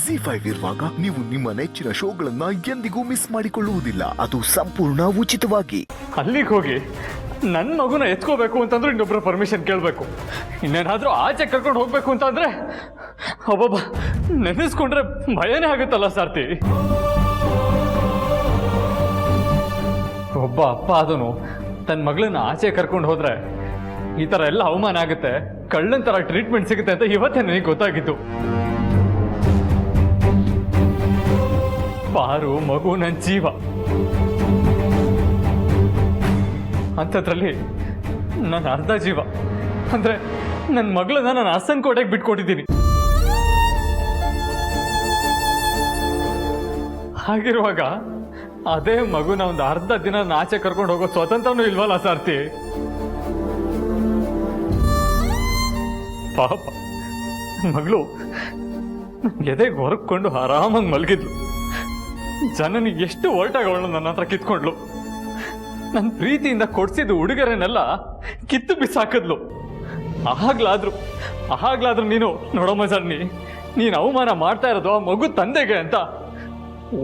ZEE5 ಇರುವಾಗ ನೀವು ನಿಮ್ಮ ನೆಚ್ಚಿನ ಶೋಗಳನ್ನ ಎಂದಿಗೂ ಮಿಸ್ ಮಾಡಿಕೊಳ್ಳುವುದಿಲ್ಲ. ಅದು ಸಂಪೂರ್ಣ ಉಚಿತವಾಗಿ. ಅಲ್ಲಿಗೆ ಹೋಗಿ ನನ್ನ ಮಗುನ ಎತ್ಕೋಬೇಕು ಅಂತಂದ್ರೆ ಇನ್ನೊಬ್ಬರ ಪರ್ಮಿಷನ್ ಕೇಳಬೇಕು. ಇನ್ನೇನಾದ್ರೂ ಆಚೆ ಕರ್ಕೊಂಡು ಹೋಗ್ಬೇಕು ಅಂತಂದ್ರೆ ಒಬ್ಬೊಬ್ಬ ನೆನೆಸ್ಕೊಂಡ್ರೆ ಭಯನೇ ಆಗುತ್ತಲ್ಲ ಸಾರ್ತಿ. ಒಬ್ಬ ಅಪ್ಪ ಅದನು ತನ್ನ ಮಗಳನ್ನ ಆಚೆ ಕರ್ಕೊಂಡು ಹೋದ್ರೆ ಈ ಥರ ಎಲ್ಲ ಅವಮಾನ ಆಗುತ್ತೆ, ಕಳ್ಳನ ಥರ ಟ್ರೀಟ್ಮೆಂಟ್ ಸಿಗುತ್ತೆ ಅಂತ ಇವತ್ತೇ ನನಗೆ ಗೊತ್ತಾಗಿತ್ತು. ಪಾರು ಮಗು ನನ್ನ ಜೀವ, ಅಂಥದ್ರಲ್ಲಿ ನನ್ನ ಅರ್ಧ ಜೀವ ಅಂದ್ರೆ ನನ್ನ ಮಗಳನ್ನ ನಾನು ಅರ್ಸನ್ ಕೋಟೆಗೆ ಬಿಟ್ಕೊಟ್ಟಿದ್ದೀನಿ. ಹಾಗಿರುವಾಗ ಅದೇ ಮಗುನ ಒಂದು ಅರ್ಧ ದಿನ ಆಚೆ ಕರ್ಕೊಂಡು ಹೋಗೋ ಸ್ವತಂತ್ರನೂ ಇಲ್ವಲ್ಲ ಸಾರ್ತಿ. ಪಾಪ ಮಗಳು ಎದೆಗೆ ಹೊರಕೊಂಡು ಆರಾಮಾಗಿ ಮಲಗಿದ್ಲು. ಜನನಿ ಎಷ್ಟು ಹೊರಟಾಗವಳು ನನ್ನ ಹತ್ರ ಕಿತ್ಕೊಂಡ್ಲು. ನನ್ನ ಪ್ರೀತಿಯಿಂದ ಕೊಡ್ಸಿದ್ದು ಉಡುಗೊರೆನೆಲ್ಲ ಕಿತ್ತು ಬಿಸಾಕಿದ್ಲು. ಆಗ್ಲಾದ್ರೂ ನೀನು ನೋಡಮ್ಮ ಜನ್ನಿ, ನೀನು ಅವಮಾನ ಮಾಡ್ತಾ ಇರೋದು ಆ ಮಗು ತಂದೆಗೆ ಅಂತ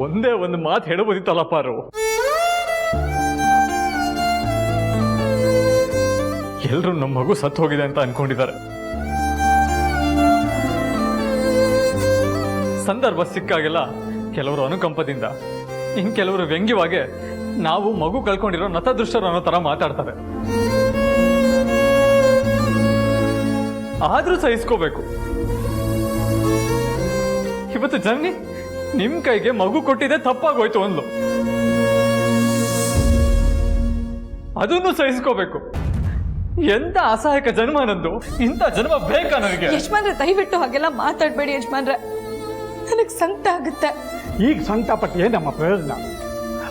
ಒಂದೇ ಒಂದು ಮಾತು ಹೇಳಬಹುದಿತ್ತಲ್ಲ ಪಾರು. ಎಲ್ರು ನಮ್ಮ ಮಗು ಸತ್ತು ಹೋಗಿದೆ ಅಂತ ಅನ್ಕೊಂಡಿದ್ದಾರೆ. ಸಂದರ್ಭ ಸಿಕ್ಕಾಗೆಲ್ಲ ಕೆಲವರು ಅನುಕಂಪದಿಂದ, ಇನ್ ಕೆಲವರು ವ್ಯಂಗ್ಯವಾಗಿ ನಾವು ಮಗು ಕಳ್ಕೊಂಡಿರೋ ನತದೃಷ್ಟರು ಅನ್ನೋ ತರ ಮಾತಾಡ್ತಾರೆ. ಆದ್ರೂ ಸಹಿಸ್ಕೋಬೇಕು. ಇವತ್ತು ಜನನಿ ನಿಮ್ ಕೈಗೆ ಮಗು ಕೊಟ್ಟಿದೆ ತಪ್ಪಾಗೋಯ್ತು ಅಂದ್ಲು, ಅದನ್ನು ಸಹಿಸ್ಕೋಬೇಕು. ಎಂತ ಅಸಹಾಯಕ ಜನ್ಮ ನಂದು, ಇಂಥ ಜನ್ಮ ಬೇಕಾ ನನಗೆ? ಯಜಮಾನ್ರೆ ದಯವಿಟ್ಟು ಹಾಗೆಲ್ಲ ಮಾತಾಡ್ಬೇಡಿ ಯಜಮಾನ್ರೆ, ನನಗೆ ಸಂಕಟ ಆಗುತ್ತೆ. ಈಗ ಸಂಕಟ ಪಟ್ಟು ಏನಮ್ಮ ಪ್ರಯೋಜನ?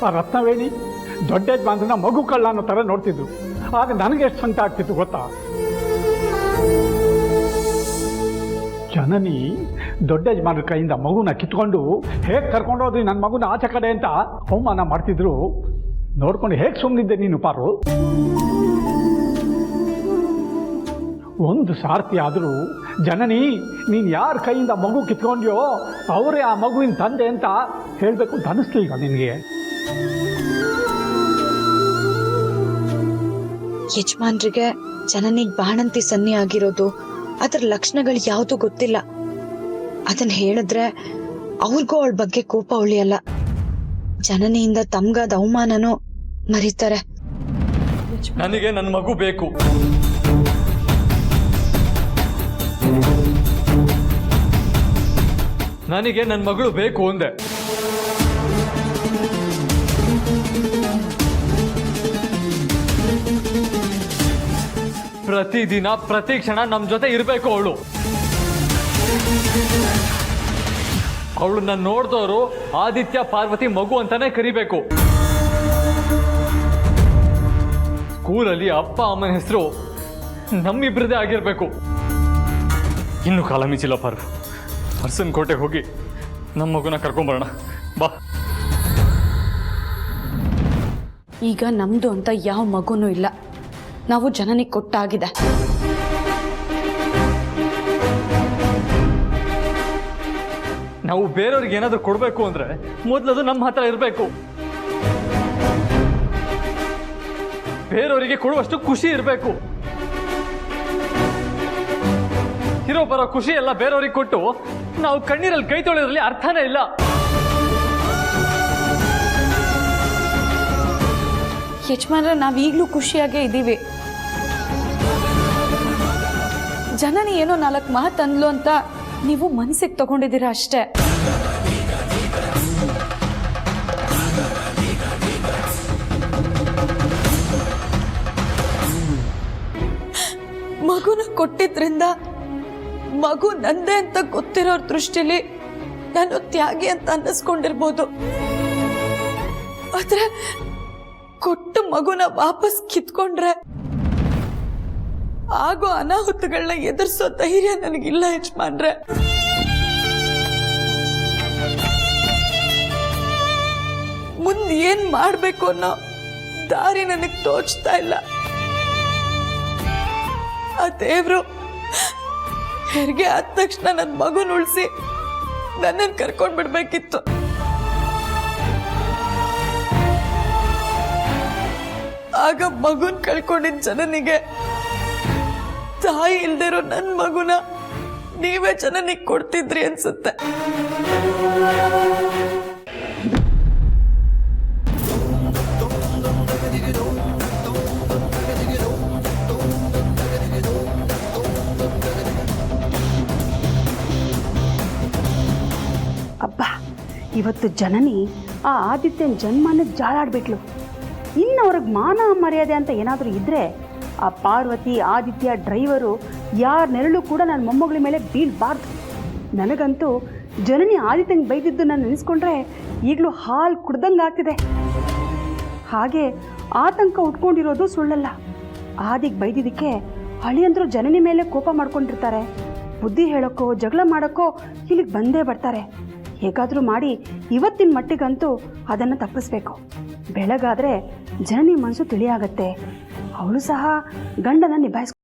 ಆ ರತ್ನವೇಣಿ ದೊಡ್ಡ ಯಜಮಾನ್ರನ್ನ ಮಗು ಕಳ್ಳ ಅನ್ನೋ ಥರ ನೋಡ್ತಿದ್ರು. ಆಗ ನನಗೆ ಎಷ್ಟು ಸಂಕಟ ಆಗ್ತಿತ್ತು ಗೊತ್ತಾ? ಜನನಿ ದೊಡ್ಡ ಯಜಮಾನ್ರ ಕೈಯಿಂದ ಮಗುನ ಕಿತ್ಕೊಂಡು ಹೇಗೆ ಕರ್ಕೊಂಡೋದ್ರಿ ನನ್ನ ಮಗುನ ಆಚೆ ಕಡೆ ಅಂತ ಅವಮಾನ ಮಾಡ್ತಿದ್ರು. ನೋಡ್ಕೊಂಡು ಹೇಗೆ ಸುಮ್ಮನಿದ್ದೆ ನೀನು ಪಾರು? ಒಂದು ಸಾರ್ತಿ ಆದರೂ ಜನನಿ ನೀನು ಯಾರ ಕೈಯಿಂದ ಮಗು ಕಿತ್ಕೊಂಡ್ಯೋ ಅವರೇ ಆ ಮಗುವಿನ ತಂದೆ ಅಂತ ಹೇಳಬೇಕು ಅಂತ ಅನಿಸ್ಲಿಲ್ಲ ನಿನಗೆ? ಯಜಮಾನ್ರಿಗೆ ಜನನಿಗೆ ಬಾಣಂತಿ ಸನ್ನಿ ಆಗಿರೋದು, ಅದರ ಲಕ್ಷಣಗಳು ಯಾವುದು ಗೊತ್ತಿಲ್ಲ. ಅದನ್ನ ಹೇಳಿದ್ರೆ ಅವ್ರಿಗೂ ಅವಳ ಬಗ್ಗೆ ಕೋಪ ಉಳಿಯಲ್ಲ. ಜನನಿಯಿಂದ ತಮ್ಗಾದ ಅವಮಾನನೂ ಮರೀತಾರೆ. ನನಗೆ ನನ್ನ ಮಗು ಬೇಕು. ನನಗೆ ನನ್ನ ಮಗಳು ಬೇಕು ಅಂದೆ. ಪ್ರತಿದಿನ ಪ್ರತಿ ಕ್ಷಣ ನಮ್ಮ ಜೊತೆ ಇರಬೇಕು ಅವಳು. ಅವಳನ್ನ ನೋಡ್ದವರು ಆದಿತ್ಯ ಪಾರ್ವತಿ ಮಗು ಅಂತಾನೆ ಕರಿಬೇಕು. ಸ್ಕೂಲಲ್ಲಿ ಅಪ್ಪ ಅಮ್ಮನ ಹೆಸರು ನಮ್ಮಿಬ್ರದೇ ಆಗಿರ್ಬೇಕು. ಇನ್ನು ಕಾಲ ಮಿಂಚಿಲ್ಲ ಪಾರು, ಅರ್ಸನ್ ಕೋಟೆಗೆ ಹೋಗಿ ನಮ್ಮ ಮಗುನ ಕರ್ಕೊಂಬರೋಣ ಬಾ. ಈಗ ನಮ್ದು ಅಂತ ಯಾವ ಮಗುನೂ ಇಲ್ಲ, ನಾವು ಜನನಿಗೆ ಕೊಟ್ಟಾಗಿದೆ. ನಾವು ಬೇರೆಯವ್ರಿಗೆ ಏನಾದರೂ ಕೊಡಬೇಕು ಅಂದ್ರೆ ಮೊದಲದು ನಮ್ಮ ಹತ್ರ ಇರಬೇಕು. ಬೇರೆಯವರಿಗೆ ಕೊಡುವಷ್ಟು ಖುಷಿ ಇರಬೇಕು. ಇರೋ ಬರೋ ಖುಷಿ ಎಲ್ಲ ಬೇರೆಯವ್ರಿಗೆ ಕೊಟ್ಟು ನಾವು ಕಣ್ಣೀರಲ್ಲಿ ಕೈ ತೊಳೆಯೋದ್ರಲ್ಲಿ ಅರ್ಥನೇ ಇಲ್ಲ. ಯಜಮಾನ್ರೆ ನಾವೀಗ್ಲೂ ಖುಷಿಯಾಗೇ ಇದ್ದೀವಿ. ಜನನಿ ಏನೋ 4 ಮಾತು ಅಂದ್ಲು ಅಂತ ನೀವು ಮನಸ್ಸಿಗೆ ತಗೊಂಡಿದ್ದೀರಾ ಅಷ್ಟೇ. ಮಗುನ ಕೊಟ್ಟಿದ್ರಿಂದ ಮಗು ನಂದೇ ಅಂತ ಗೊತ್ತಿರೋರ್ ದೃಷ್ಟಿಲಿ ನಾನು ತ್ಯಾಗಿ ಅಂತ ಅನ್ನಿಸ್ಕೊಂಡಿರ್ಬೋದು. ಆದ್ರೆ ಕೊಟ್ಟು ಮಗುನ ವಾಪಸ್ ಕಿತ್ಕೊಂಡ್ರೆ ಆಗೋ ಅನಾಹುತಗಳನ್ನ ಎದುರಿಸೋ ಧೈರ್ಯ ನನಗಿಲ್ಲ ಯಜಮಾನ್ರೆ. ಮುಂದೆ ಏನ್ ಮಾಡ್ಬೇಕು ಅನ್ನೋ ದಾರಿ ನನಗೆ ತೋಚ್ತಾ ಇಲ್ಲ. ಆ ದೇವ್ರು ಹೆರಿಗೆ ಆದ ತಕ್ಷಣ ನನ್ನ ಮಗುನ ಉಳಿಸಿ ನನ್ನನ್ನು ಕರ್ಕೊಂಡ್ ಬಿಡ್ಬೇಕಿತ್ತು. ಆಗ ಮಗುನ್ ಕಳ್ಕೊಂಡಿದ್ದ ಜನನಿಗೆ ತಾಯಿ ಇಲ್ದಿರೋ ನನ್ ಮಗುನ ನೀವೇ ಜನನಿಗೆ ಕೊಡ್ತಿದ್ರಿ ಅನ್ಸುತ್ತೆ. ಅಬ್ಬಾ, ಇವತ್ತು ಜನನಿ ಆ ಆದಿತ್ಯನ ಜನ್ಮನ ಜಾಲಾಡ್ಬಿಟ್ಲು. ಇನ್ನು ಅವ್ರಿಗೆ ಮಾನ ಮರ್ಯಾದೆ ಅಂತ ಏನಾದರೂ ಇದ್ದರೆ ಆ ಪಾರ್ವತಿ ಆದಿತ್ಯ ಡ್ರೈವರು ಯಾರ ನೆರಳು ಕೂಡ ನನ್ನ ಮೊಮ್ಮಗಳ ಮೇಲೆ ಬೀಳಬಾರ್ದು. ನನಗಂತೂ ಜನನಿ ಆದಿತ್ಯಂಗೆ ಬೈದಿದ್ದು ನಾನು ನೆನೆಸ್ಕೊಂಡ್ರೆ ಈಗಲೂ ಹಾಲು ಕುಡ್ದಂಗೆ ಆಗ್ತಿದೆ. ಹಾಗೆ ಆತಂಕ ಉಟ್ಕೊಂಡಿರೋದು ಸುಳ್ಳಲ್ಲ. ಆದಿಗೆ ಬೈದಿದ್ದಕ್ಕೆ ಹಳಿಯಂದ್ರು ಜನನಿ ಮೇಲೆ ಕೋಪ ಮಾಡ್ಕೊಂಡಿರ್ತಾರೆ. ಬುದ್ಧಿ ಹೇಳೋಕ್ಕೋ ಜಗಳ ಮಾಡೋಕ್ಕೋ ಇಲ್ಲಿಗೆ ಬಂದೇ ಬರ್ತಾರೆ. ಹೇಗಾದರೂ ಮಾಡಿ ಇವತ್ತಿನ ಮಟ್ಟಿಗಂತೂ ಅದನ್ನು ತಪ್ಪಿಸ್ಬೇಕು. ಬೆಳಗಾದರೆ ಜನನಿ ಮನಸ್ಸು ತಿಳಿಯಾಗತ್ತೆ. ಅವಳು ಸಹ ಗಂಡನ ನಿಭಾಯಿಸ್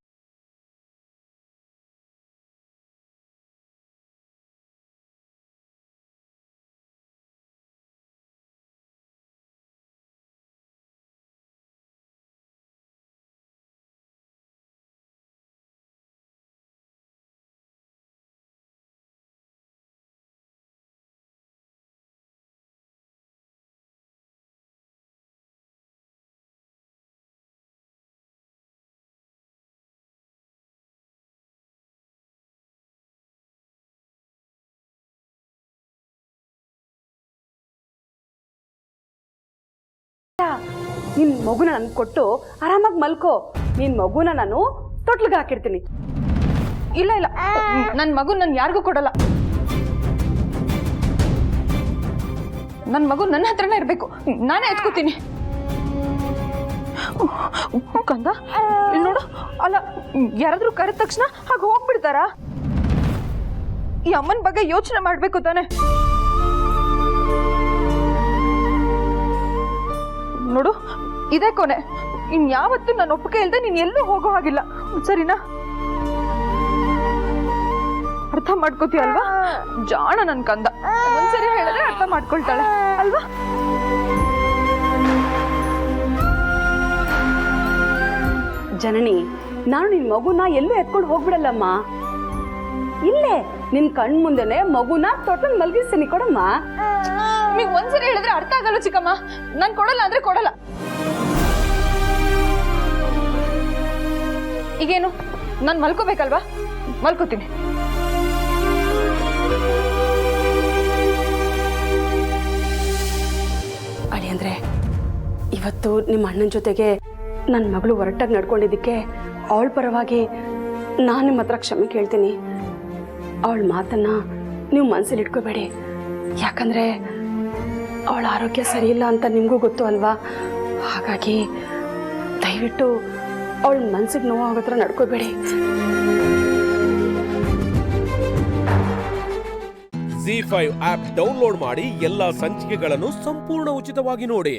ನಿನ್ನ ಮಗುನ ನನ್ಗೆ ಕೊಟ್ಟು ಆರಾಮಾಗಿ ಮಲ್ಕೋ. ನಿನ್ನ ಮಗುನ ನಾನು ತೊಟ್ಲಿಗೆ ಹಾಕಿರ್ತೀನಿ. ಇಲ್ಲ ಇಲ್ಲ, ನನ್ನ ಮಗು ನಾನು ಯಾರಿಗೂ ಕೊಡಲ್ಲ. ನನ್ನ ಮಗು ನನ್ನ ಹತ್ರನೇ ಇರಬೇಕು. ನಾನೇ ಎತ್ಕೋತೀನಿ. ಕಂದ, ಇಲ್ಲಿ ನೋಡು. ಅಲ್ಲ, ಯಾರಾದ್ರೂ ಕರೆದ ತಕ್ಷಣ ಹಾಗೆ ಹೋಗ್ಬಿಡ್ತಾರಾ? ಈ ಅಮ್ಮನ ಬಗ್ಗೆ ಯೋಚನೆ ಮಾಡ್ಬೇಕು ತಾನೆ. ನೋಡು, ಇದೇ ಕೊನೆ. ಇನ್ಯಾವತ್ತೂ ನಾನು ಒಪ್ಪಿಗೆ ಇಲ್ಲದೆ ನೀನು ಎಲ್ಲೂ ಹೋಗೋ ಹಾಗಿಲ್ಲ, ಸರಿನಾ? ಅರ್ಥ ಮಾಡ್ಕೋತೀಯ ಅಲ್ವಾ? ಜಾಣ ನನ್ ಕಂದ. ಒಂದ್ಸರಿ ಹೇಳಿದ್ರೆ ಅರ್ಥ ಮಾಡ್ಕೊಳ್ತಾಳೆ ಅಲ್ವಾ? ಜನನಿ, ನಾನು ನಿನ್ನ ಮಗುನ ಎಲ್ಲೂ ಎತ್ಕೊಂಡು ಹೋಗ್ಬಿಡಲ್ಲಮ್ಮ. ಇಲ್ಲೇ ನಿನ್ನ ಕಣ್ ಮುಂದೆನೆ ಮಗುನ ತೊಟ್ಲಲ್ಲಿ ಮಲಗಿಸ್ತೀನಿ. ಕೊಡಮ್ಮ. ನಿಮಗೆ ಒಂದ್ಸರಿ ಹೇಳಿದ್ರೆ ಅರ್ಥ ಆಗಲ್ಲ ಚಿಕ್ಕಮ್ಮ. ನಾನು ಕೊಡಲ್ಲ ಅಂದ್ರೆ ಕೊಡಲ್ಲ. ಈಗೇನು, ನಾನು ಮಲ್ಕೋಬೇಕಲ್ವಾ? ಮಲ್ಕೋತೀನಿ. ಅಳಿ ಅಂದ್ರೆ ಇವತ್ತು ನಿಮ್ಮ ಅಣ್ಣನ ಜೊತೆಗೆ ನನ್ನ ಮಗಳು ಹೊರಟಾಗಿ ನಡ್ಕೊಂಡಿದ್ದಕ್ಕೆ ಅವಳ ಪರವಾಗಿ ನಾನು ನಿಮ್ಮ ಹತ್ರ ಕ್ಷಮೆ ಕೇಳ್ತೀನಿ. ಅವಳ ಮಾತನ್ನ ನೀವು ಮನಸ್ಸಲ್ಲಿ ಇಟ್ಕೋಬೇಡಿ. ಯಾಕಂದ್ರೆ ಅವಳ ಆರೋಗ್ಯ ಸರಿ ಇಲ್ಲ ಅಂತ ನಿಮಗೂ ಗೊತ್ತು ಅಲ್ವಾ? ಹಾಗಾಗಿ ದಯವಿಟ್ಟು ಅವಳ ಮನಸ್ಸಿಗೆ ನೋವಾಗೋ ಥರ ನಡ್ಕೋಬೇಡಿ. ZEE5 ಆಪ್ ಡೌನ್ಲೋಡ್ ಮಾಡಿ ಎಲ್ಲಾ ಸಂಚಿಕೆಗಳನ್ನು ಸಂಪೂರ್ಣ ಉಚಿತವಾಗಿ ನೋಡಿ.